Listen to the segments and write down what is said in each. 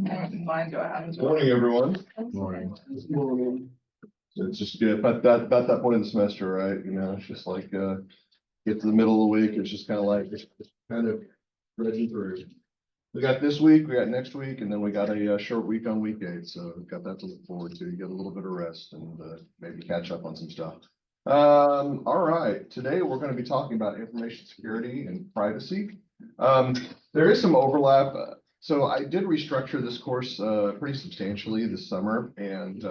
Mine, do I have as well? Morning, everyone. Morning. It's just about that point of the semester, right? You know, it's just like get to the middle of the week, it's just kind of like it's kind of ready through. We got this week, we got next week, and then we got a short week on week 8, so we've got that to look forward to. You get a little bit of rest and maybe catch up on some stuff. All right, today we're going to be talking about information security and privacy. There is some overlap. So I did restructure this course pretty substantially this summer, and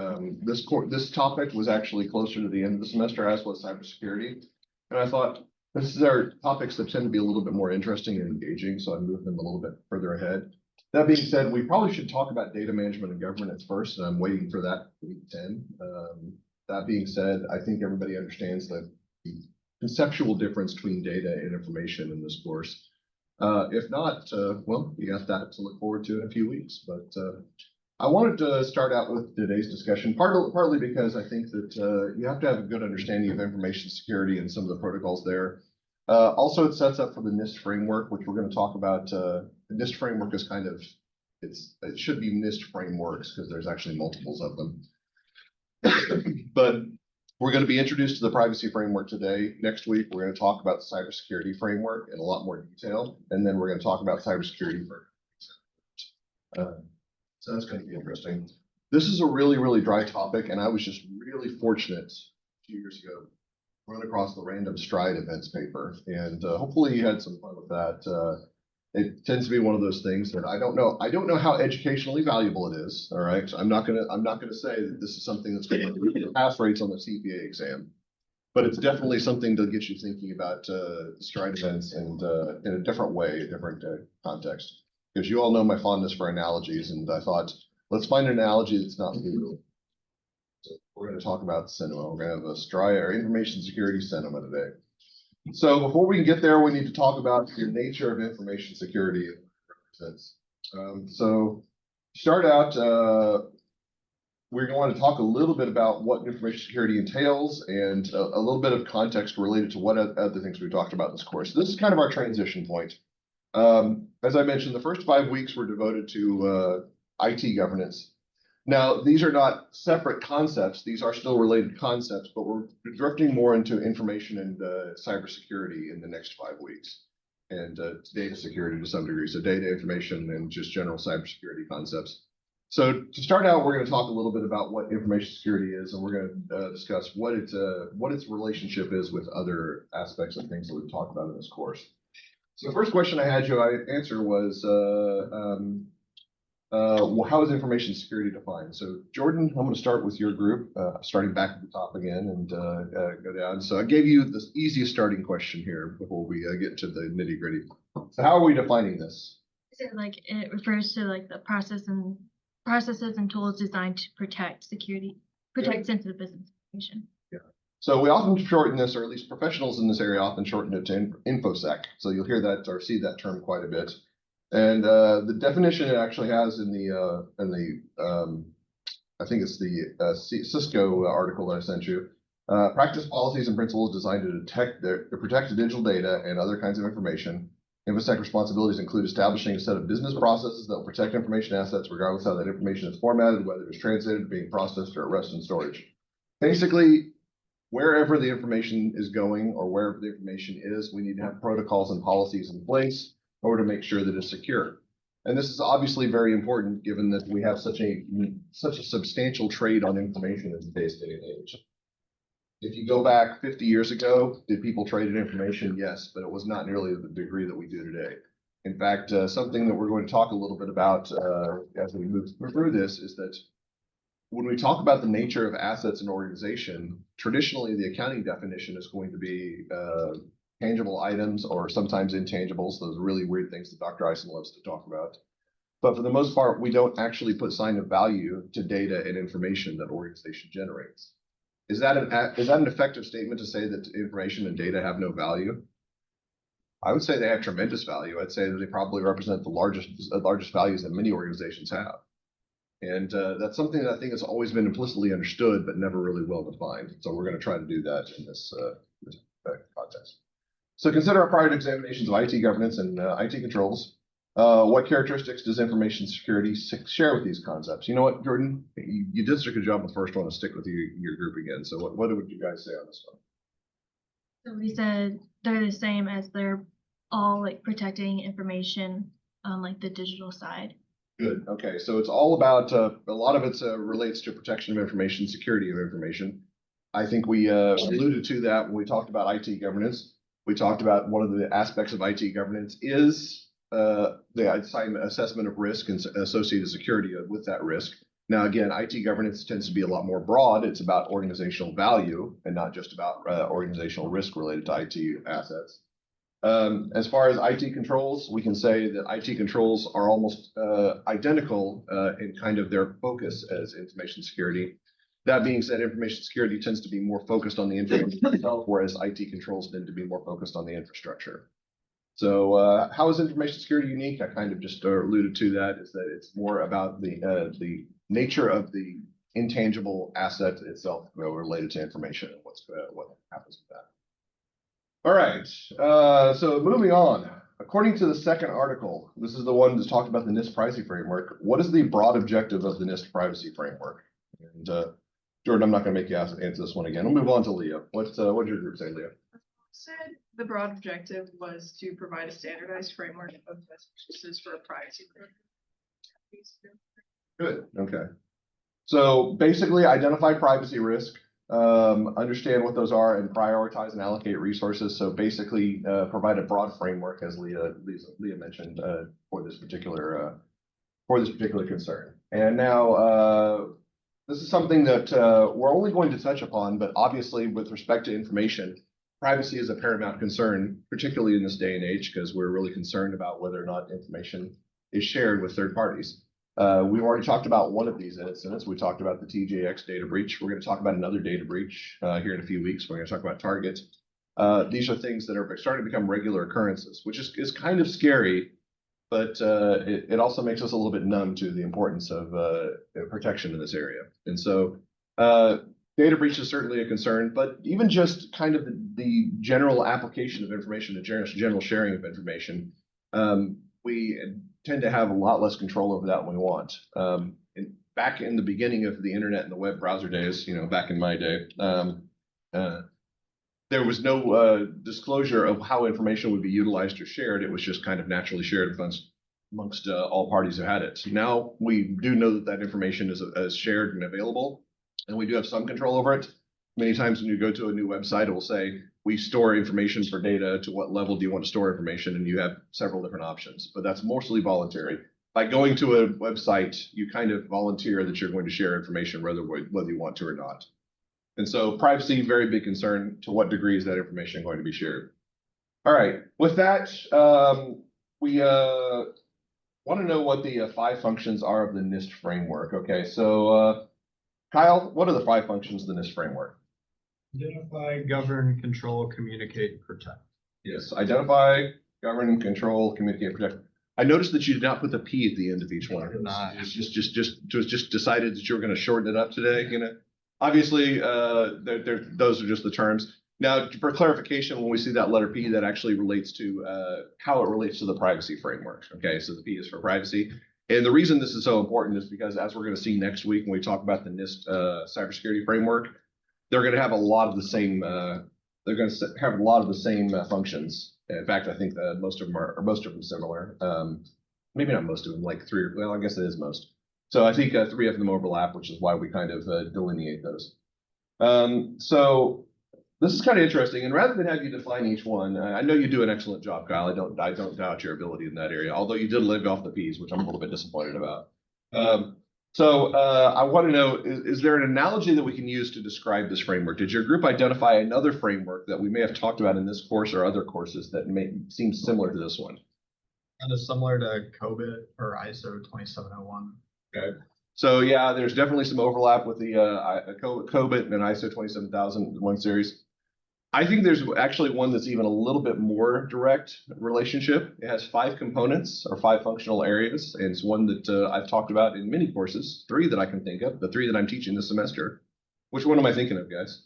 this topic was actually closer to the end of the semester, as was cybersecurity. And I thought these are topics that tend to be a little bit more interesting and engaging, so I moved them a little bit further ahead. That being said, we probably should talk about data management and governance first, and I'm waiting for that for week 10. That being said, I think everybody understands the conceptual difference between data and information in this course. If not, well, you got that to look forward to in a few weeks. But I wanted to start out with today's discussion, partly because I think that you have to have a good understanding of information security and some of the protocols there. Also, it sets up for the NIST framework, which we're going to talk about. The NIST framework is kind of, it should be NIST frameworks because there's actually multiples of them. But we're going to be introduced to the privacy framework today. Next week, we're going to talk about the cybersecurity framework in a lot more detail. And then we're going to talk about cybersecurity for so that's going to be interesting. This is a really, really dry topic, and I was just really fortunate a few years ago to run across the random Stride events paper, and hopefully you had some fun with that. It tends to be one of those things that I don't know how educationally valuable it is. All right, I'm not gonna say that this is something that's going to pass rates on the CPA exam, but it's definitely something to get you thinking about Stride events and in a different way, a different context. Because you all know my fondness for analogies, and I thought, let's find an analogy that's not legal. So we're going to talk about cinema. We're going to have a Stride or information security cinema today. So before we can get there, we need to talk about the nature of information security. So start out, we're going to talk a little bit about what information security entails and a little bit of context related to what other things we talked about in this course. This is kind of our transition point. As I mentioned, the first 5 weeks were devoted to IT governance. Now, these are not separate concepts. These are still related concepts, but we're drifting more into information and cybersecurity in the next 5 weeks, and data security to some degree. So data, information, and just general cybersecurity concepts. So to start out, we're going to talk a little bit about what information security is, and we're going to discuss what its relationship is with other aspects of things that we've talked about in this course. So the first question I had you answer was, well, how is information security defined? So Jordan, I'm going to start with your group, starting back at the top again and go down. So I gave you the easiest starting question here before we get to the nitty gritty. So how are we defining this? So like it refers to like the processes and tools designed to protect sensitive business information. Yeah. So we often shorten this, or at least professionals in this area often shorten it to InfoSec. So you'll hear that or see that term quite a bit. And the definition it actually has in the I think it's the Cisco article that I sent you. Practice policies and principles designed to protect digital data and other kinds of information. InfoSec responsibilities include establishing a set of business processes that will protect information assets regardless of how that information is formatted, whether it's translated, being processed, or at rest in storage. Basically, wherever the information is going or wherever the information is, we need to have protocols and policies in place in order to make sure that it's secure. And this is obviously very important given that we have such a substantial trade on information in today's day and age. If you go back 50 years ago, did people trade in information? Yes, but it was not nearly the degree that we do today. In fact, something that we're going to talk a little bit about as we move through this is that when we talk about the nature of assets in an organization, traditionally the accounting definition is going to be tangible items or sometimes intangibles, those really weird things that Dr. Eisen loves to talk about. But for the most part, we don't actually put sign of value to data and information that organization generates. Is that an effective statement to say that information and data have no value? I would say they have tremendous value. I'd say that they probably represent the largest values that many organizations have. And that's something that I think has always been implicitly understood, but never really well defined. So we're going to try to do that in this context. So consider our prior examinations of IT governance and IT controls. What characteristics does information security share with these concepts? You know what, Jordan? You did such a good job with the first one. To stick with your group again. So what would you guys say on this one? So we said they're the same as they're all like protecting information on like the digital side. Good. Okay. So it's all about a lot of it relates to protection of information, security of information. I think we alluded to that when we talked about IT governance. We talked about one of the aspects of IT governance is the assessment of risk and associated security with that risk. Now, again, IT governance tends to be a lot more broad. It's about organizational value and not just about organizational risk related to IT assets. As far as IT controls, we can say that IT controls are almost identical in kind of their focus as information security. That being said, information security tends to be more focused on the information itself, whereas IT controls tend to be more focused on the infrastructure. So how is information security unique? I kind of just alluded to that, is that it's more about the nature of the intangible asset itself related to information and what happens with that. All right, so moving on. According to the second article, this is the one that's talked about the NIST privacy framework. What is the broad objective of the NIST privacy framework? And Jordan, I'm not going to make you answer this one again. We'll move on to Leah. What did your group say, Leah? Said the broad objective was to provide a standardized framework of best practices for a privacy program. Good. Okay. So basically, identify privacy risk, understand what those are, and prioritize and allocate resources. So basically, provide a broad framework, as Leah mentioned, for this particular concern. And now, this is something that we're only going to touch upon, but obviously, with respect to information, privacy is a paramount concern, particularly in this day and age, because we're really concerned about whether or not information is shared with third parties. We've already talked about one of these incidents. We talked about the TJX data breach. We're going to talk about another data breach here in a few weeks. We're going to talk about Target. These are things that are starting to become regular occurrences, which is kind of scary, but it also makes us a little bit numb to the importance of protection in this area. And so data breach is certainly a concern, but even just kind of the general application of information, the general sharing of information, we tend to have a lot less control over that than we want. Back in the beginning of the internet and the web browser days, back in my day, there was no disclosure of how information would be utilized or shared. It was just kind of naturally shared amongst all parties who had it. Now we do know that information is shared and available, and we do have some control over it. Many times when you go to a new website, it will say, we store information for data. To what level do you want to store information? And you have several different options, but that's mostly voluntary. By going to a website, you kind of volunteer that you're going to share information whether you want to or not. And so privacy, very big concern. To what degree is that information going to be shared? All right, with that, we want to know what the 5 functions are of the NIST framework. Okay, so Kyle, what are the 5 functions of the NIST framework? Identify, govern, control, communicate, protect. Yes, identify, govern, control, communicate, protect. I noticed that you did not put the P at the end of each one. Just decided that you were going to shorten it up today. Obviously, those are just the terms. Now, for clarification, when we see that letter P, that actually relates to how it relates to the privacy framework. Okay, so the P is for privacy. And the reason this is so important is because, as we're going to see next week when we talk about the NIST cybersecurity framework, they're going to have a lot of the same. They're going to have a lot of the same functions. In fact, I think most of them similar. Maybe not most of them, like 3. Well, I guess it is most. So I think 3 of them overlap, which is why we kind of delineate those. So this is kind of interesting. And rather than have you define each one, I know you do an excellent job, Kyle. I don't doubt your ability in that area. Although you did leave off the P's, which I'm a little bit disappointed about. So I want to know, is there an analogy that we can use to describe this framework? Did your group identify another framework that we may have talked about in this course or other courses that may seem similar to this one? Kind of similar to COBIT or ISO 27001. Okay. So yeah, there's definitely some overlap with the COBIT and ISO 27001 series. I think there's actually one that's even a little bit more direct relationship. It has 5 components or 5 functional areas, and it's one that I've talked about in many courses, 3 that I can think of, the 3 that I'm teaching this semester. Which one am I thinking of, guys?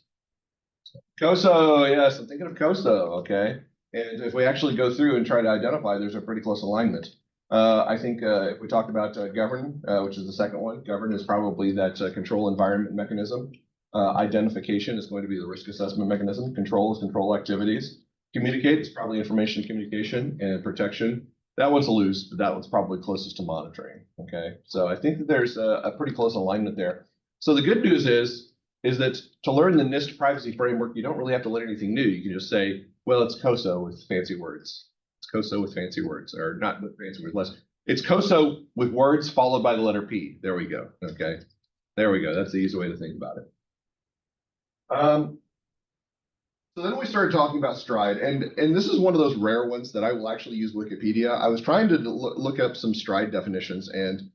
COSO, yes, I'm thinking of COSO, okay. And if we actually go through and try to identify, there's a pretty close alignment. I think if we talked about govern, which is the second one, govern is probably that control environment mechanism. Identification is going to be the risk assessment mechanism. Control is control activities. Communicate is probably information communication, and protection. That one's a lose, but that one's probably closest to monitoring. Okay, so I think that there's a pretty close alignment there. So the good news is that to learn the NIST privacy framework, you don't really have to learn anything new. You can just say, well, it's COSO with fancy words. It's COSO with fancy words, or not with fancy words, less. It's COSO with words followed by the letter P. There we go. Okay, there we go. That's the easy way to think about it. So then we started talking about Stride, and this is one of those rare ones that I will actually use Wikipedia. I was trying to look up some Stride definitions, and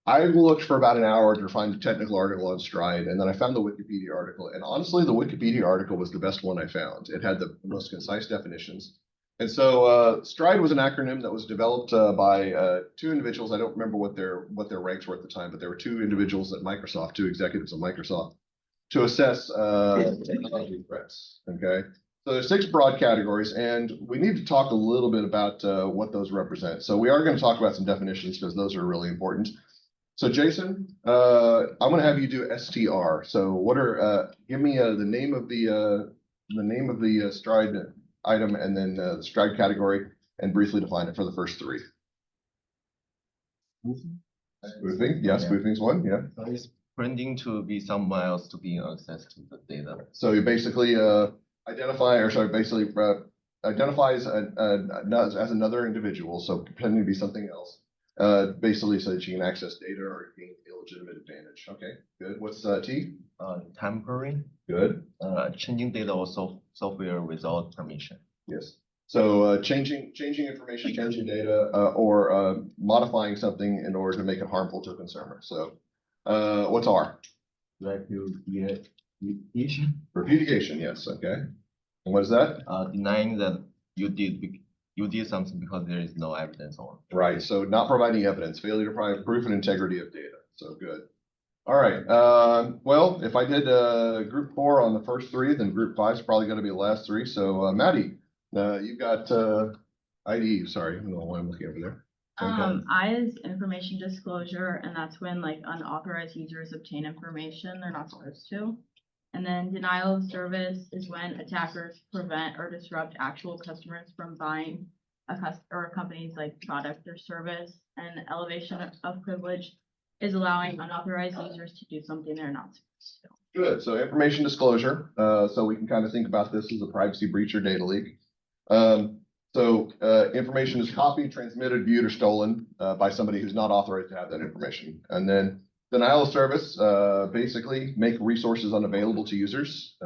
I looked for about an hour to find a technical article on Stride, and then I found the Wikipedia article. And honestly, the Wikipedia article was the best one I found. It had the most concise definitions. And so Stride was an acronym that was developed by two individuals. I don't remember what their ranks were at the time, but there were two individuals at Microsoft, two executives of Microsoft, to assess technology threats. Okay, so there's 6 broad categories, and we need to talk a little bit about what those represent. So we are going to talk about some definitions because those are really important. So Jason, I'm going to have you do STR. So what are give me the name of the Stride item, and then the Stride category, and briefly define it for the first 3. Spoofing, yeah, spoofing's one, yeah. Pretending to be someone else to be access to the data. So you basically identifies as another individual, so pretending to be something else, basically so that you can access data or gain illegitimate advantage. Okay, good. What's T? Tampering. Good. Changing data or software without permission. Yes. So changing information, changing data, or modifying something in order to make it harmful to a consumer. So what's R? Repudiation. Repudiation, yes. Okay. And what is that? Denying that you did something because there is no evidence on. Right. So not providing evidence, failure to provide proof and integrity of data. So good. All right. Well, if I did group 4 on the first 3, then group 5 is probably going to be the last 3. So Maddie, you've got ID. Sorry, I don't know why I'm looking over there. Okay. I is information disclosure, and that's when like unauthorized users obtain information they're not supposed to. And then denial of service is when attackers prevent or disrupt actual customers from buying a company's like product or service. And elevation of privilege is allowing unauthorized users to do something they're not supposed to. Good. So information disclosure. So we can kind of think about this as a privacy breach or data leak. So information is copied, transmitted, viewed, or stolen by somebody who's not authorized to have that information. And then denial of service, basically make resources unavailable to users.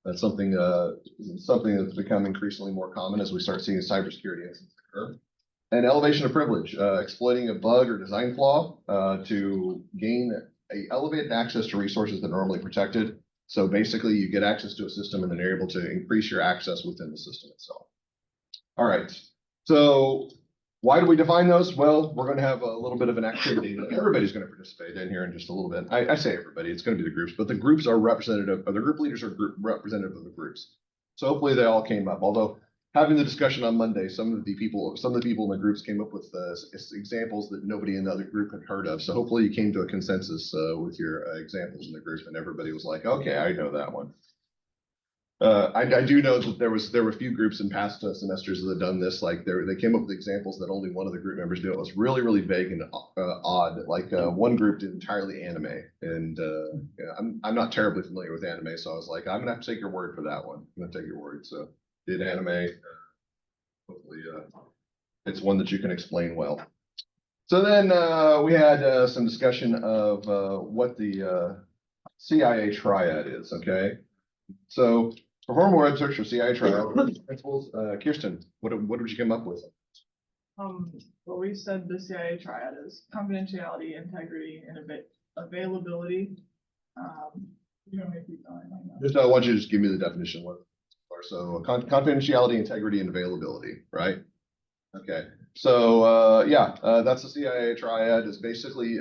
That's something that's become increasingly more common as we start seeing cybersecurity incidents occur. And elevation of privilege, exploiting a bug or design flaw to gain elevated access to resources that are normally protected. So basically, you get access to a system and then you're able to increase your access within the system itself. All right. So why do we define those? Well, we're going to have a little bit of an activity that everybody's going to participate in here in just a little bit. I say everybody, it's going to be the groups, but the groups are representative, or the group leaders are representative of the groups. So hopefully they all came up. Although having the discussion on Monday, some of the people in the groups came up with examples that nobody in the other group had heard of. So hopefully you came to a consensus with your examples in the group, and everybody was like, okay, I know that one. I do know that there were a few groups in past semesters that have done this. Like they came up with examples that only one of the group members knew. It was really, really vague and odd. Like one group did entirely anime, and yeah, I'm not terribly familiar with anime, so I was like, I'm gonna have to take your word for that one. I'm gonna take your word. So did anime. Hopefully, it's one that you can explain well. So then we had some discussion of what the CIA triad is. Okay, so. Perform a web search for CIA trial principles. Kirsten, what did you come up with? Well, we said the CIA triad is confidentiality, integrity, and availability. You don't make keep going. Just I want you to just give me the definition. What are so confidentiality, integrity, and availability, right? Okay. So yeah, that's the CIA triad. Is basically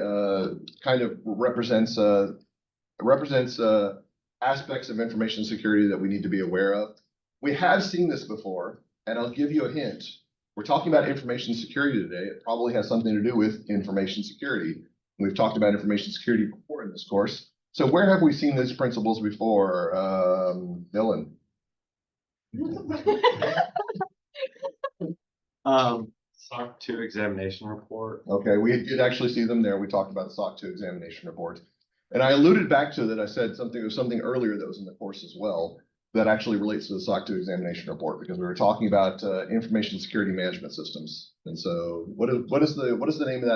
kind of represents aspects of information security that we need to be aware of. We have seen this before, and I'll give you a hint. We're talking about information security today. It probably has something to do with information security. We've talked about information security before in this course. So where have we seen these principles before, Dylan? SOC 2 examination report. Okay, we did actually see them there. We talked about the SOC 2 examination report. And I alluded back to that. I said something earlier that was in the course as well that actually relates to the SOC 2 examination report, because we were talking about information security management systems. And so what is the name of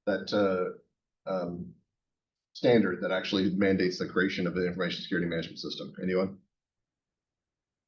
that standard that actually mandates the creation of the information security management system? Anyone?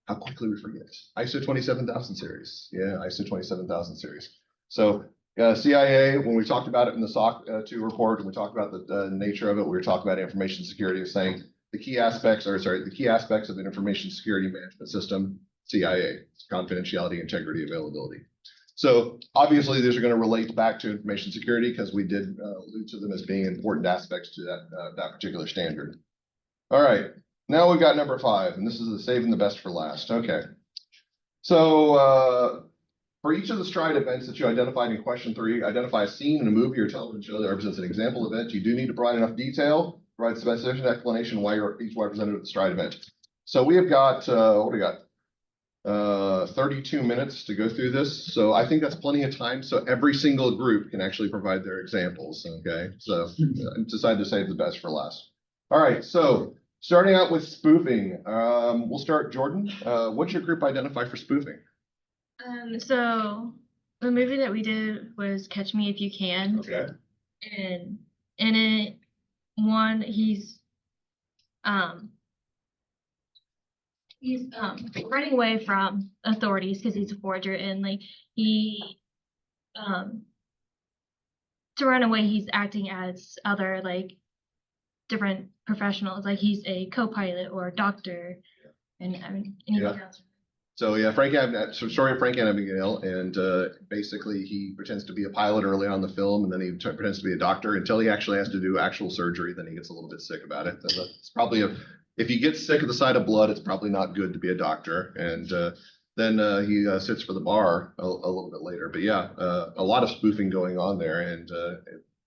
How quickly we forget. ISO 27000 series. Yeah, ISO 27000 series. So CIA, when we talked about it in the SOC 2 report, and we talked about the nature of it, we were talking about information security, saying the key aspects of an information security management system, CIA, confidentiality, integrity, availability. So obviously these are going to relate back to information security because we did allude to them as being important aspects to that particular standard. All right, now we've got number 5, and this is the saving the best for last. Okay. So for each of the STRIDE events that you identified in question 3, identify a scene in a movie or television show that represents an example event. You do need to provide enough detail, provide specific explanation why you're each representative of the STRIDE event. So we have got, what do we got? 32 minutes to go through this. So I think that's plenty of time. So every single group can actually provide their examples. Okay. So decided to save the best for last. All right. So starting out with spoofing, we'll start, Jordan. What's your group identify for spoofing? So the movie that we did was Catch Me If You Can. Okay. And in it, he's running away from authorities because he's a forger, and like to run away, he's acting as other like different professionals, like he's a co-pilot or a doctor, and I mean anything else. So yeah, story of Frank and Abigail, and basically he pretends to be a pilot early on in the film, and then he pretends to be a doctor until he actually has to do actual surgery. Then he gets a little bit sick about it. It's probably if you get sick of the sight of blood, it's probably not good to be a doctor. And then he sits for the bar a little bit later. But yeah, a lot of spoofing going on there. And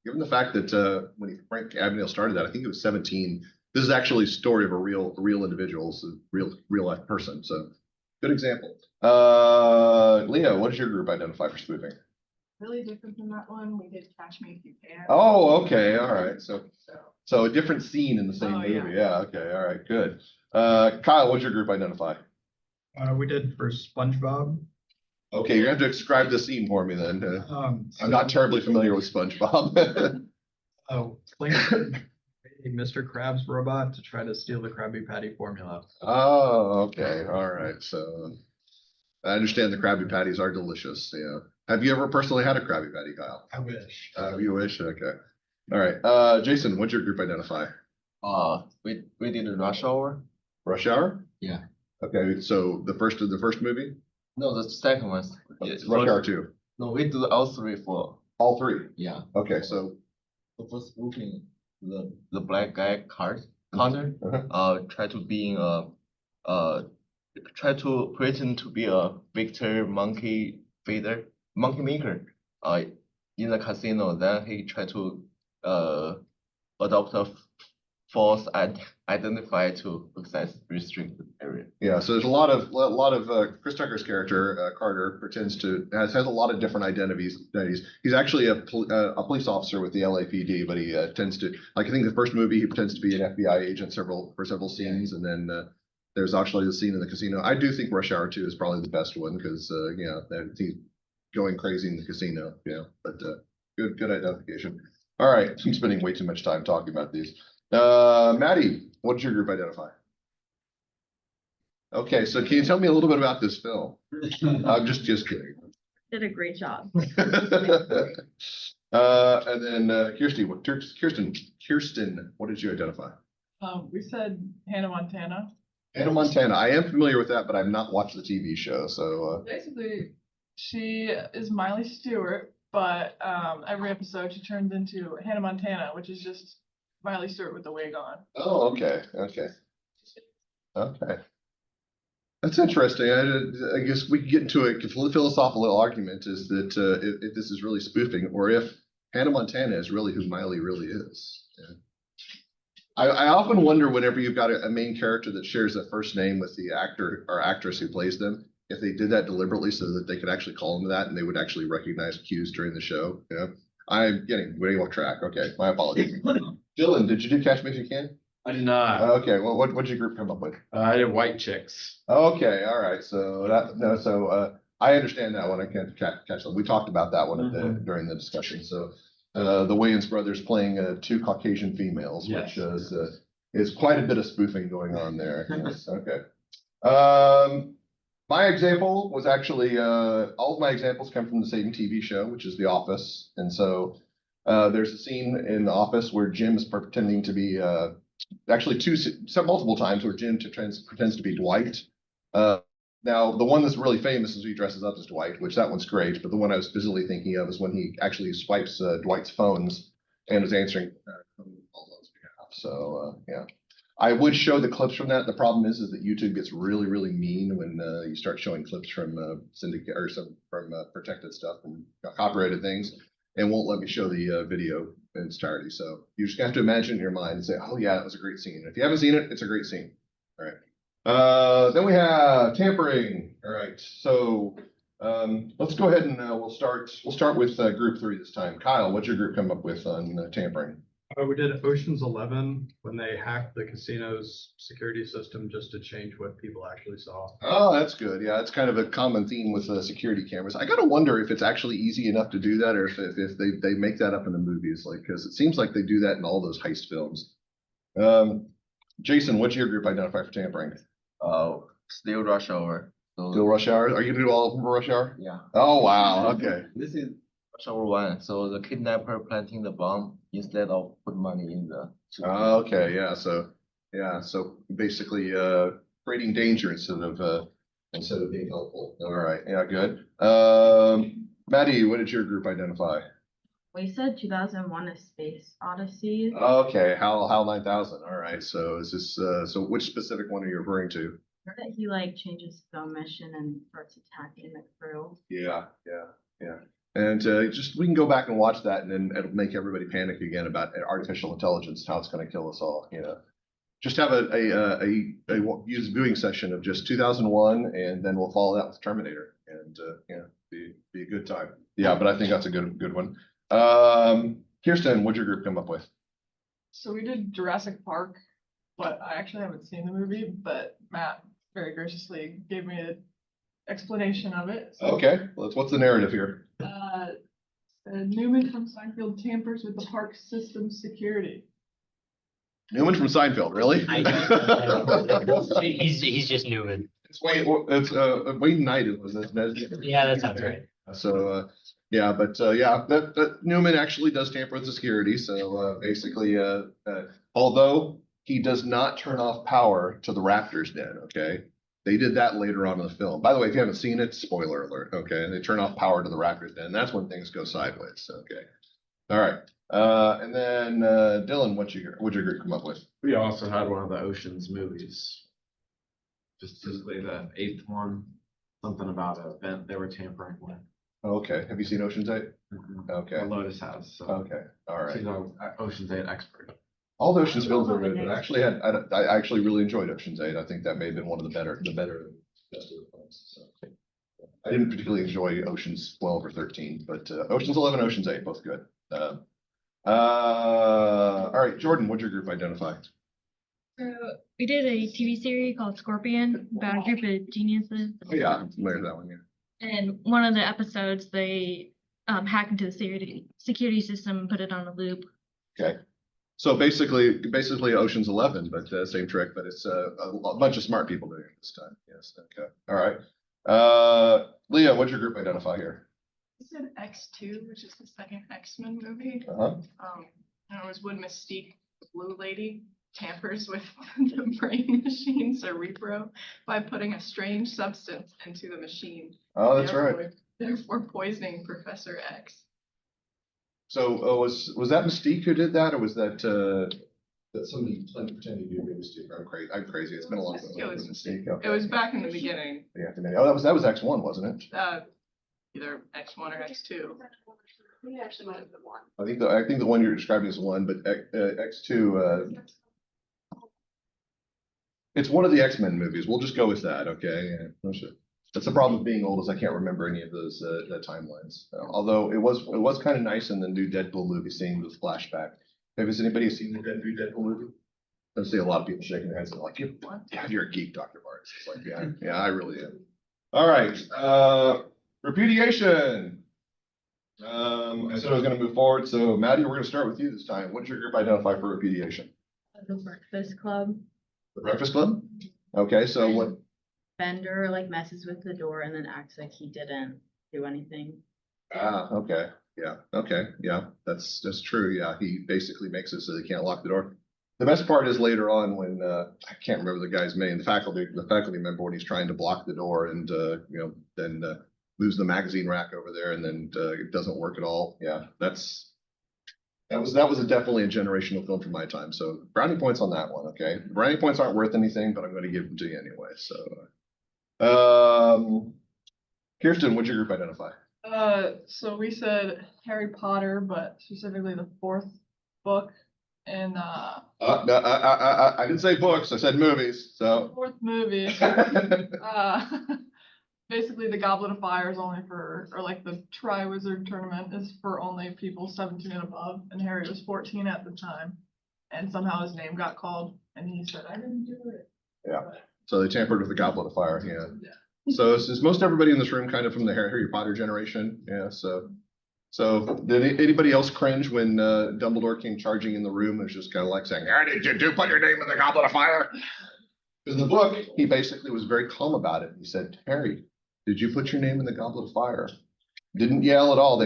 given the fact that when Frank Abagnale started that, I think it was 17. This is actually a story of a real individual, so real life person. So. Good example. Leah, what does your group identify for spoofing? Really different from that one. We did Catch Me If You Can. Oh, okay. All right. So a different scene in the same movie. Yeah. Okay. All right. Good. Kyle, what's your group identify? We did for SpongeBob. Okay, you're going to have to describe the scene for me then. I'm not terribly familiar with SpongeBob. Playing Mr. Krabs robot to try to steal the Krabby Patty formula. Oh, okay. All right. So I understand the Krabby Patties are delicious. Yeah. Have you ever personally had a Krabby Patty, Kyle? I wish. You wish? Okay. All right. Jason, what's your group identify? We did a Rush Hour. Rush Hour? Yeah. Okay. So the first movie? No, the second one. It's Rush Hour 2. No, we do all 3 for. All 3? Yeah. Okay. So the first booking. The black guy Connor try to pretend to be a Victor monkey maker in the casino. Then he try to adopt a false identify to access restricted area. Yeah, so there's a lot of Chris Tucker's character Carter has a lot of different identities. He's actually a police officer with the LAPD, but he tends to, like, I think the first movie he pretends to be an FBI agent for several scenes, and then there's actually the scene in the casino. I do think Rush Hour 2 is probably the best one because he's going crazy in the casino. Yeah, but good identification. All right, I'm spending way too much time talking about these. Maddie, what did your group identify? Okay, so can you tell me a little bit about this film? I'm just kidding. Did a great job. And then Kirsten, what did you identify? We said Hannah Montana. Hannah Montana. I am familiar with that, but I've not watched the TV show. So basically, she is Miley Stewart, but every episode she turns into Hannah Montana, which is just Miley Stewart with the wig on. Oh, okay. That's interesting. I guess we could get into a philosophical argument is that if this is really spoofing or if Hannah Montana is really who Miley really is. Yeah. I often wonder whenever you've got a main character that shares a first name with the actor or actress who plays them, if they did that deliberately so that they could actually call them that and they would actually recognize cues during the show. Yeah. I'm getting way off track. Okay, my apologies. Dylan, did you do Catch Me If You Can? I did not. Okay, well, what'd your group come up with? I did White Chicks. Okay, all right. So I understand that one. I can't catch that. We talked about that one during the discussion. So the Wayans brothers playing two Caucasian females, Yes. which is quite a bit of spoofing going on there. Yes, okay. My example was actually all of my examples come from the same TV show, which is The Office. And so there's a scene in The Office where Jim is pretending to be actually multiple times where Jim pretends to be Dwight. Now, the one that's really famous is he dresses up as Dwight, which that one's great. But the one I was busily thinking of is when he actually swipes Dwight's phones and is answering calls on his behalf. So yeah, I would show the clips from that. The problem is that YouTube gets really, really mean when you start showing clips from syndicate or from protected stuff from copyrighted things, and won't let me show the video in its entirety. So you just have to imagine in your mind and say, "Oh yeah, that was a great scene." If you haven't seen it, it's a great scene. All right. Then we have tampering. All right. So let's go ahead and we'll start with group 3 this time. Kyle, what's your group come up with on tampering? We did Ocean's 11 when they hacked the casino's security system just to change what people actually saw. Oh, that's good. Yeah, it's kind of a common theme with security cameras. I gotta wonder if it's actually easy enough to do that, or if they make that up in the movies, like because it seems like they do that in all those heist films. Jason, what's your group identify for tampering? Still Rush Hour. So, Still Rush Hour? Are you gonna do all of them for Rush Hour? yeah. Oh wow. Okay. This is Rush Hour 1. So the kidnapper planting the bomb instead of put money in the. Okay. Yeah. So basically, creating danger instead of being helpful. All right. Yeah. Good. Maddie, what did your group identify? We said 2001: A Space Odyssey. Okay, HAL 9000. All right. So is this so which specific one are you referring to? That he like changes the mission and starts attacking the crew. Yeah. And just we can go back and watch that, and then it'll make everybody panic again about artificial intelligence, how it's going to kill us all. You know, just have a use viewing session of just 2001, and then we'll follow that with Terminator, and be a good time. Yeah, but I think that's a good one. Kirsten, what'd your group come up with? So we did Jurassic Park, but I actually haven't seen the movie, but Matt very graciously gave me an explanation of it. So, Okay, what's the narrative here? Newman from Seinfeld tampers with the park system security. Newman from Seinfeld, really? He's just Newman. It's Wayne Knight was it? Yeah, that sounds right. So yeah, but that Newman actually does tamper with the security. So basically, although he does not turn off power to the Raptors den, okay? They did that later on in the film. By the way, if you haven't seen it, spoiler alert, okay? They turn off power to the Raptors den. That's when things go sideways, okay? All right. And then Dylan, what'd your group come up with? We also had one of the Ocean's movies. Specifically the 8th one, something about an event they were tampering with. Okay. Have you seen Ocean's 8? Okay. Lotus has. So Okay. All right. she's an Ocean's 8 expert. All the Ocean's films are good, but actually I actually really enjoyed Ocean's 8. I think that may have been one of the better best of the films. So I didn't particularly enjoy Ocean's 12 or 13, but Ocean's 11, Ocean's 8, both good. All right, Jordan, what'd your group identify? So we did a TV series called Scorpion about a group of geniuses. Oh yeah, I'm familiar with that one, yeah. And one of the episodes, they hack into the security system and put it on a loop. Okay. So basically Ocean's 11, but same trick, but it's a bunch of smart people doing it this time. Yes. Okay. All right. Leah, what'd your group identify here? I said X2, which is the second X-Men movie. Uh-huh. And it was when Mystique, the blue lady, tampers with the brain machine Cerebro by putting a strange substance into the machine. Oh, that's right. Therefore poisoning Professor X. So was that Mystique who did that, or was that That somebody pretend to do movies too. I'm crazy. It's been a long time. It was back in the beginning, Yeah, oh, that was X1, wasn't it? either X1 or X2. I think the one you're describing is one, but X2, it's one of the X-Men movies. We'll just go with that, okay? Yeah, that's the problem with being old, is I can't remember any of those the timelines. Although it was kind of nice in the new Deadpool movie seeing the flashback. Has anybody seen the new Deadpool movie? I see a lot of people shaking their heads and like, God, you're a geek, Dr. Marks. It's like, yeah, I really am. All right, repudiation. I said I was going to move forward, so Maddie, we're going to start with you this time. What did your group identify for repudiation? The Breakfast Club. The Breakfast Club? Okay, so what? Bender like messes with the door and then acts like he didn't do anything. Okay, yeah, okay, yeah, that's true. Yeah, he basically makes it so they can't lock the door. The best part is later on when I can't remember the guy's name, the faculty member, when he's trying to block the door and then moves the magazine rack over there and then it doesn't work at all. Yeah, that was definitely a generational film from my time. So brownie points on that one. Okay, brownie points aren't worth anything, but I'm going to give them to you anyway. So, Kirsten, what'd your group identify? So we said Harry Potter, but specifically the 4th book and No, I didn't say books. I said movies. So 4th movie. Basically the Goblet of Fire is only for, or like the Triwizard Tournament is for only people 17 and above, and Harry was 14 at the time, and somehow his name got called, and he said, "I didn't do it." Yeah. So they tampered with the Goblet of Fire. Yeah. So is most everybody in this room kind of from the Harry Potter generation? Yeah. So did anybody else cringe when Dumbledore came charging in the room and was just kind of like saying, "How did you do put your name in the Goblet of Fire?" In the book, he basically was very calm about it. He said, "Harry, did you put your name in the Goblet of Fire?" Didn't yell at all.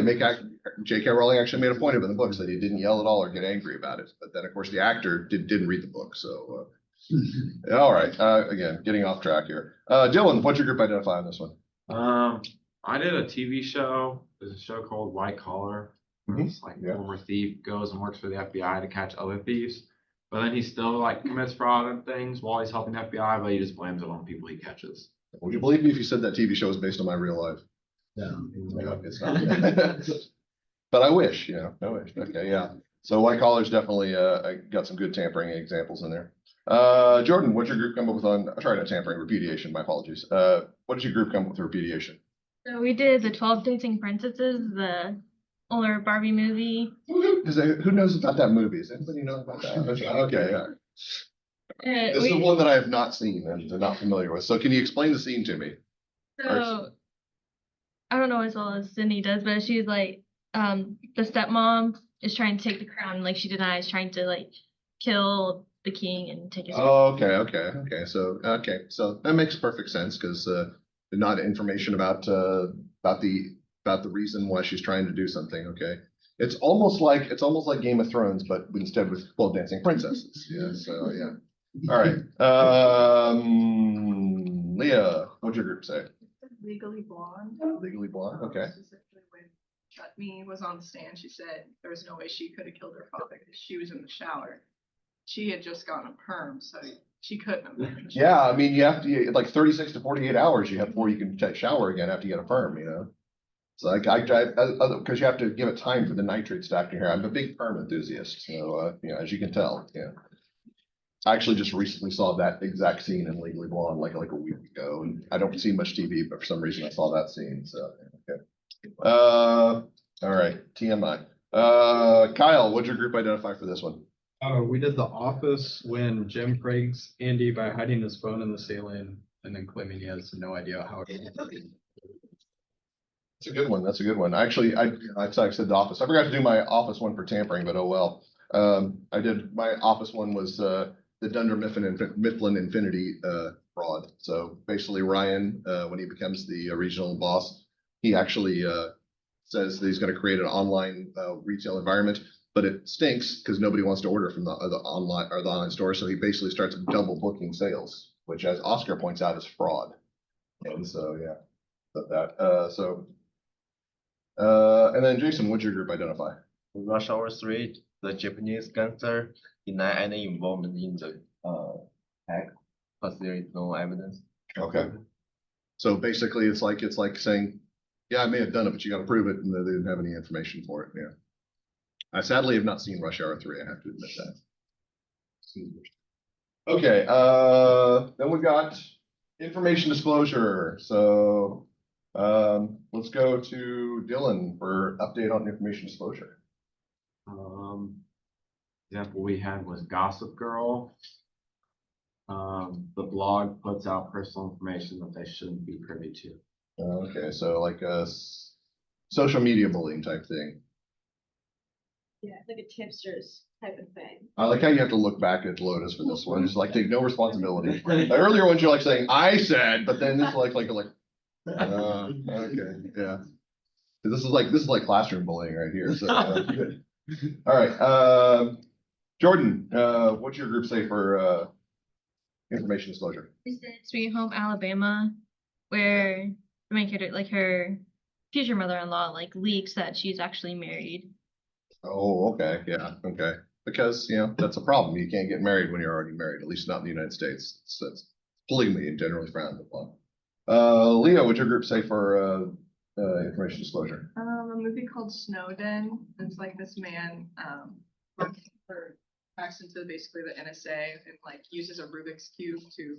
J.K. Rowling actually made a point of it in the books that he didn't yell at all or get angry about it. But then, of course, the actor didn't read the book. So, all right. Again, getting off track here. Dylan, what's your group identify on this one? I did a TV show. There's a show called White Collar. Where this former thief goes and works for the FBI to catch other thieves. But then he still commits fraud and things while he's helping the FBI, but he just blames it on people he catches. Would you believe me if you said that TV show is based on my real life? No. It's not. But I wish, I wish. Okay, yeah. So White Collar's definitely got some good tampering examples in there. Jordan, what's your group come up with on, sorry, not tampering, repudiation, my apologies. What did your group come up with repudiation? So we did the 12 Dancing Princesses, the older Barbie movie. Who knows about that movie? Does anybody know about that? Okay, yeah. This is one that I have not seen and not familiar with. So can you explain the scene to me? So I don't know as well as Sydney does, but she's like, the stepmom is trying to take the crown, like she denies trying to kill the king and take his crown. Oh, okay. So that makes perfect sense because not information about the reason why she's trying to do something. Okay, it's almost like Game of Thrones, but instead with 12 dancing princesses. Yeah. So yeah. All right. Leah, what'd your group say? Legally Blonde. Legally Blonde. Okay. Specifically when Chutney was on the stand, she said there was no way she could have killed her father because she was in the shower. She had just gotten a perm, so she couldn't have. Yeah, I mean, you have to 36 to 48 hours before you can shower again after you get a perm. So because you have to give it time for the nitrates to act in your hair. I'm a big perm enthusiast, so as you can tell, yeah. I actually just recently saw that exact scene in Legally Blonde like a week ago, and I don't see much TV, but for some reason I saw that scene. So okay. All right, TMI. Kyle, what'd your group identify for this one? We did The Office when Jim pranks Andy by hiding his phone in the ceiling and then claiming he has no idea how it works. That's a good one. That's a good one. Actually, I said The Office. I forgot to do my Office one for tampering, but oh well. I did my Office one was the Dunder Mifflin Infinity fraud. So basically, Ryan, when he becomes the regional boss, he actually says that he's going to create an online retail environment, but it stinks because nobody wants to order from the online store. So he basically starts double booking sales, which, as Oscar points out, is fraud. And so yeah, and then Jason, what'd your group identify? Rush Hour 3, the Japanese gangster deny any involvement in the hack because there is no evidence. Okay. So basically, it's like saying, yeah, I may have done it, but you got to prove it, and they didn't have any information for it. Yeah. I sadly have not seen Rush Hour 3. I have to admit that. Okay. Then we've got information disclosure. So let's go to Dylan for update on information disclosure. Example we had was Gossip Girl. The blog puts out personal information that they shouldn't be privy to. Okay, so like a social media bullying type thing. Yeah, like a tipsters type of thing. I like how you have to look back at Lotus for this one. Just like take no responsibility. The earlier ones you're like saying I said, but then this is like okay, yeah. This is like classroom bullying right here. So good. All right, Jordan, what's your group say for information disclosure? Sweet Home Alabama, where the main character, like her future mother-in-law, like leaks that she's actually married. Oh, okay, yeah, okay. Because that's a problem. You can't get married when you're already married, at least not in the United States. It's polygamy and generally frowned upon. Leo, what's your group say for information disclosure? A movie called Snowden. It's like this man hacks into basically the NSA and like uses a Rubik's Cube to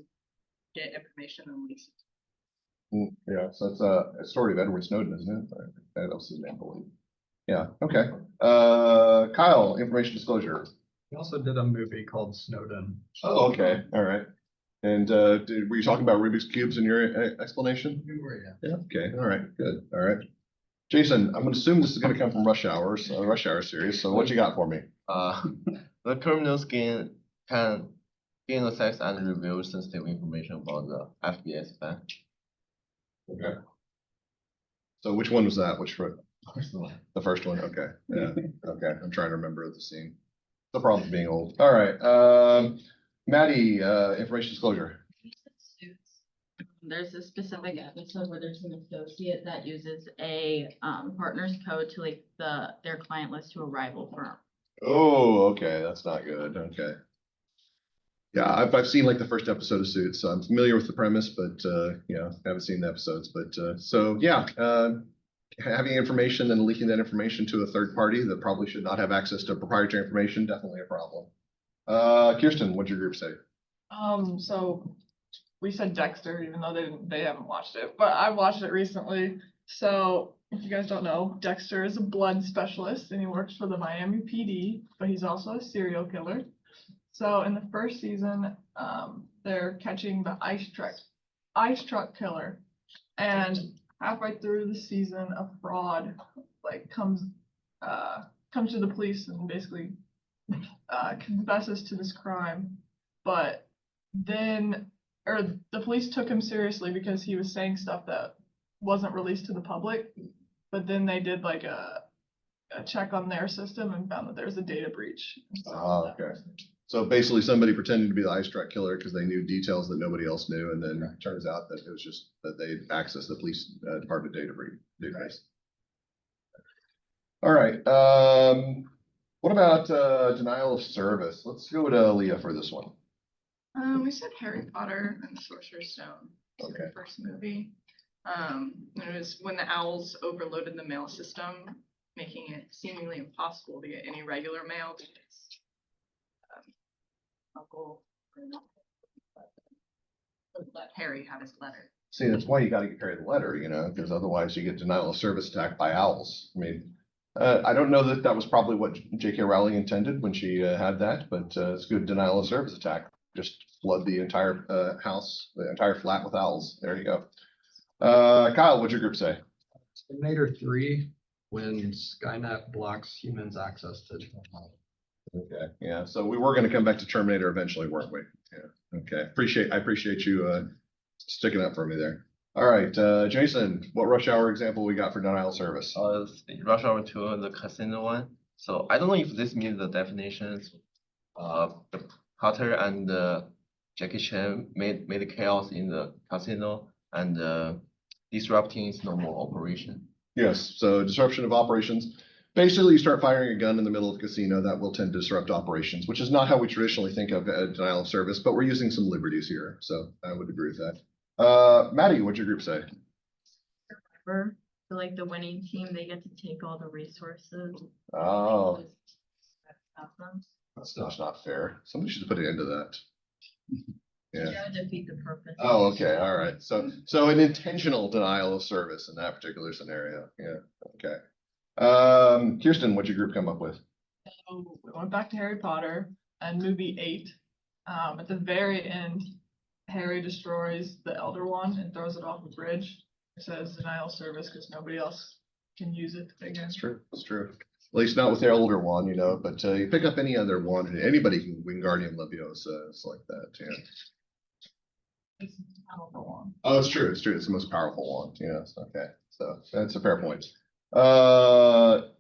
get information and leaks it. Yeah, so that's a story of Edward Snowden, isn't it? That was his name, I believe. Yeah, okay. Kyle, information disclosure. We also did a movie called Snowden. Oh, okay, all right. And were you talking about Rubik's Cubes in your explanation? We were, yeah. Yeah, okay, all right, good, all right. Jason, I'm gonna assume this is gonna come from Rush Hour series, so what you got for me? The criminals can gain access and reveal sensitive information about the FBI's bank. Okay. So which one was that? The first one, okay, yeah, okay, I'm trying to remember the scene. The problem being old. All right, Maddie, information disclosure. There's a specific episode where there's an associate that uses a partner's code to link their client list to a rival firm. Oh, okay, that's not good, okay. Yeah, I've seen like the first episode of Suits, so I'm familiar with the premise, but haven't seen the episodes. But so yeah, having information and leaking that information to a third party that probably should not have access to proprietary information, definitely a problem. Kirsten, what'd your group say? So we said Dexter, even though they haven't watched it, but I watched it recently. So if you guys don't know, Dexter is a blood specialist and he works for the Miami PD, but he's also a serial killer. So in the first season, they're catching the ice truck killer, and halfway through the season, a fraud like comes to the police and basically confesses to this crime, but then the police took him seriously because he was saying stuff that wasn't released to the public, but then they did like a check on their system and found that there's a data breach. Okay. So basically somebody pretending to be the ice truck killer because they knew details that nobody else knew, and then it turns out that it was just that they accessed the police department database. All right. What about denial of service? Let's go to Leah for this one. We said Harry Potter and the Sorcerer's Stone. Okay. The first movie. It was when the owls overloaded the mail system, making it seemingly impossible to get any regular mail because Uncle would let Harry have his letter. See, that's why you got to get Harry the letter, because otherwise you get denial of service attack by owls. I mean, I don't know that was probably what J.K. Rowling intended when she had that, but it's good denial of service attack. Just flood the entire house, the entire flat with owls. There you go. Kyle, what'd your group say? Terminator 3, when Skynet blocks humans' access to technology. Okay, yeah. So we were going to come back to Terminator eventually, weren't we? Yeah. Okay. I appreciate you sticking up for me there. All right, Jason, what rush hour example we got for denial of service? Rush Hour 2, the casino one. So I don't know if this means the definitions. The Carter and Jackie Chan made chaos in the casino and disrupting its normal operation. Yes. So disruption of operations. Basically, you start firing a gun in the middle of the casino, that will tend to disrupt operations, which is not how we traditionally think of denial of service, but we're using some liberties here, so I would agree with that. Maddie, what'd your group say? For like the winning team, they get to take all the resources. Oh, Stop them. that's not fair. Somebody should put an end to that. Yeah. That would defeat the purpose. Oh, okay, all right. So an intentional denial of service in that particular scenario. Yeah, okay. Kirsten, what'd your group come up with? So we went back to Harry Potter and movie 8. At the very end, Harry destroys the Elder Wand and throws it off a bridge. It says denial of service because nobody else can use it again. That's true. That's true. At least not with the Elder Wand, you know. But you pick up any other wand, and anybody can win Guardian Leviosa. It's like that. Yeah. It's a powerful wand. Oh, it's true. It's true. It's the most powerful wand. Yes. Okay. So that's a fair point. Dylan,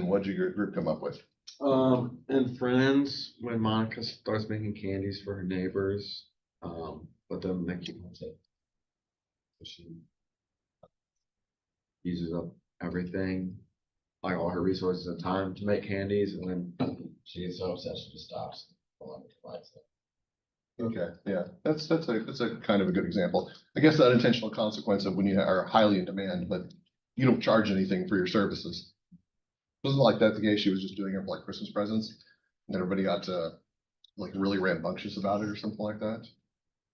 what'd your group come up with? And Friends, when Monica starts making candies for her neighbors, but then they keep on it. She uses up everything, like all her resources and time to make candies, and then she gets so upset she just stops. Okay, yeah, that's a kind of a good example. I guess that intentional consequence of when you are highly in demand, but you don't charge anything for your services. Wasn't like that the case? She was just doing it for like Christmas presents, and everybody got like really rambunctious about it or something like that.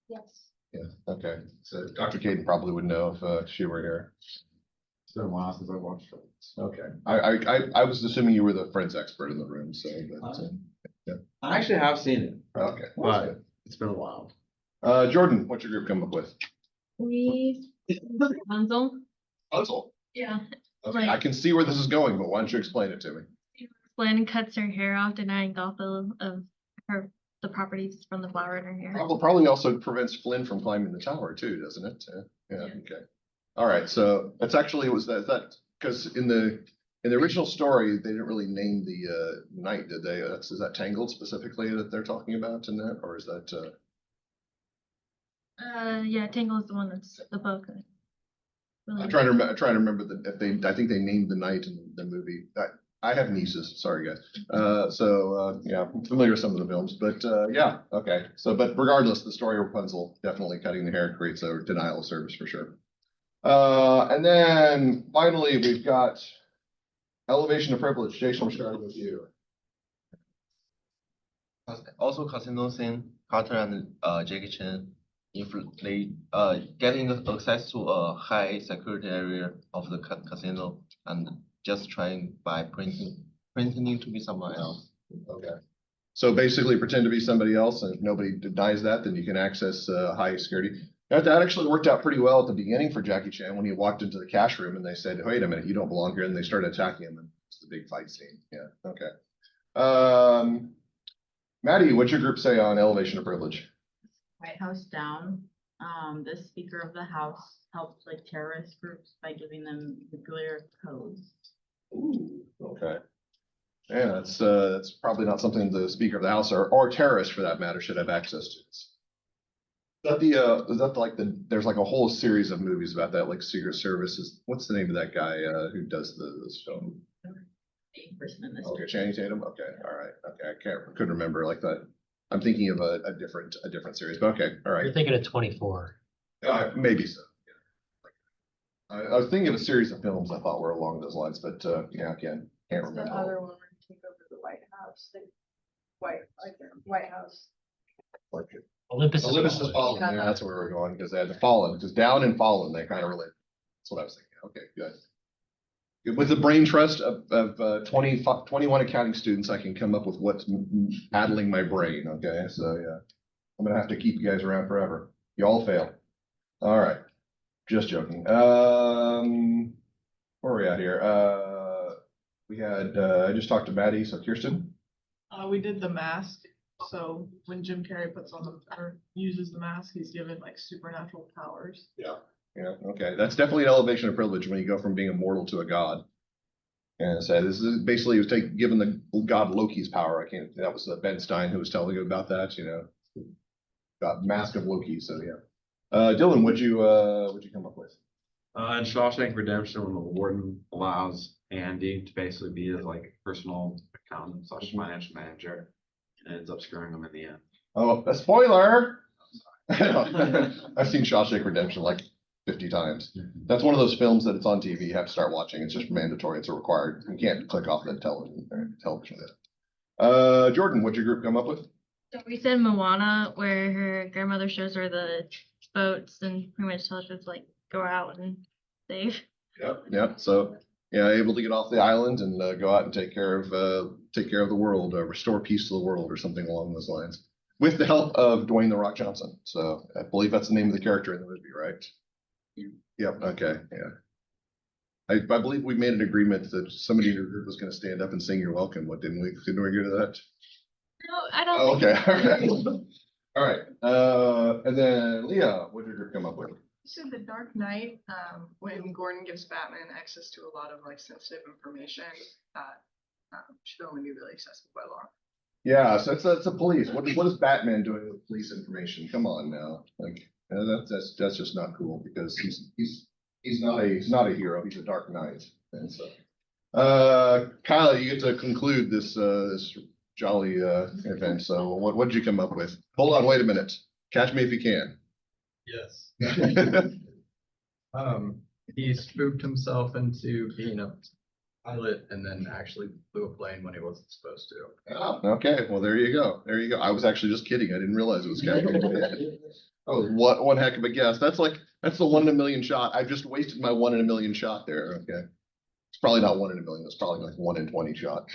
Yes. Yeah. Okay. So Dr. Caden probably would know if she were here. It's been a while since I watched it. Okay. I was assuming you were the Friends expert in the room, so but, I actually have seen it, okay. but it's been a while. Jordan, what's your group come up with? We Rapunzel. Puzzle. Yeah. Okay, Like- I can see where this is going, but why don't you explain it to me? Flynn cuts her hair off, denying Gothel of the properties from the flower in her hair. Probably also prevents Flynn from climbing the tower too, doesn't it? Yeah, okay. All right, so that's actually was that because in the original story they didn't really name the knight, did they? Is that Tangled specifically that they're talking about in that, or is that? Yeah, Tangle is the one that's the book. I'm trying to remember if they. I think they named the knight in the movie. I have nieces. Sorry, guys. Yeah, I'm familiar with some of the films, but yeah, okay. So, but regardless, the story of Rapunzel definitely cutting the hair creates a denial of service for sure. And then finally, we've got elevation of privilege. Jason, we're starting with you. Also, casino scene, Carter and Jackie Chan, if they getting access to a high security area of the casino and just trying by pretending to be someone else. Okay. So basically pretend to be somebody else, and if nobody denies that, then you can access high security. That actually worked out pretty well at the beginning for Jackie Chan when he walked into the cash room and they said, wait a minute, you don't belong here. And they started attacking him, and it's the big fight scene. Yeah, okay. Maddie, what's your group say on elevation of privilege? White House down. The Speaker of the House helped like terrorist groups by giving them nuclear codes. Ooh, okay. Yeah, that's probably not something the Speaker of the House or terrorists for that matter should have access to. Is that like there's like a whole series of movies about that, like Secret Service. What's the name of that guy who does this film? Person in this. Okay, Channing Tatum. Okay, all right. Okay, couldn't remember like that. I'm thinking of a different series, but okay, all right. You're thinking of 24. Maybe so. Yeah. I was thinking of a series of films I thought were along those lines, but yeah, can't The remember. other one where you take over the White House, White House. Like Olympus Has Fallen. Yeah, that's where we're going because they had the Fallen, because Down and Fallen they kind of relate. That's what I was thinking. Okay, good. With the brain trust of 21 accounting students, I can come up with what's paddling my brain. Okay, so yeah, I'm gonna have to keep you guys around forever. You all fail. All right, just joking. Where are we at here? We had I just talked to Maddie, so Kirsten. We did the mask. So when Jim Carrey puts on or uses the mask, he's given like supernatural powers. Yeah, okay. That's definitely an elevation of privilege when you go from being a mortal to a god. And so this is basically given the god Loki's power. That was Ben Stein who was telling you about that, got Mask of Loki. So yeah. Dylan, what'd you come up with? In Shawshank Redemption, when the warden allows Andy to basically be his like personal accountant slash financial manager, and ends up screwing him in the end. Oh, a spoiler. I've seen Shawshank Redemption like 50 times. That's one of those films that it's on TV, you have to start watching. It's just mandatory. It's a required. You can't click off the television. Jordan, what'd your group come up with? So we said Moana, where her grandmother shows her the boats and pretty much tells her to like go out and save. Yep. So yeah, able to get off the island and go out and take care of the world, restore peace to the world, or something along those lines, with the help of Dwayne the Rock Johnson. So I believe that's the name of the character in the movie, right? Yep. Okay. Yeah. I believe we made an agreement that somebody in your group was going to stand up and sing "You're Welcome." What didn't we? Didn't we agree to that? No, I don't. Oh, think okay. All right. And then Leah, what did your group come up with? So the Dark Knight, when Gordon gives Batman access to a lot of like sensitive information that should only be really accessible by law. Yeah, so it's a police. What is Batman doing with police information? Come on now, like that's just not cool because he's not a hero. He's a Dark Knight, and so Kyle, you get to conclude this jolly event. So what did you come up with? Hold on, wait a minute. Catch me if you can. Yes. He spooked himself into being a pilot and then actually flew a plane when he wasn't supposed to. Oh, okay, well there you go. There you go. I was actually just kidding. I didn't realize it was Captain. Oh, what one heck of a guess. That's the 1 in a million shot. I've just wasted my 1 in a million shot there. Okay. It's probably not 1 in a million. It's probably like 1 in 20 shot.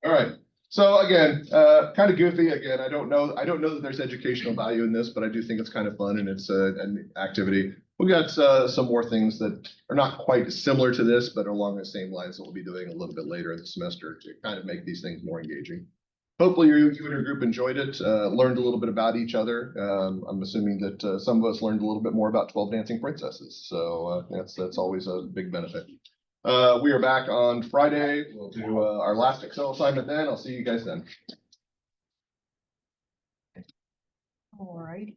All right. So again, kind of goofy. Again, I don't know that there's educational value in this, but I do think it's kind of fun and it's an activity. We've got some more things that are not quite similar to this, but along the same lines that we'll be doing a little bit later in the semester to kind of make these things more engaging. Hopefully you and your group enjoyed it, learned a little bit about each other. I'm assuming that some of us learned a little bit more about 12 Dancing Princesses. So that's always a big benefit. We are back on Friday. We'll do our last Excel assignment then. I'll see you guys then. All right.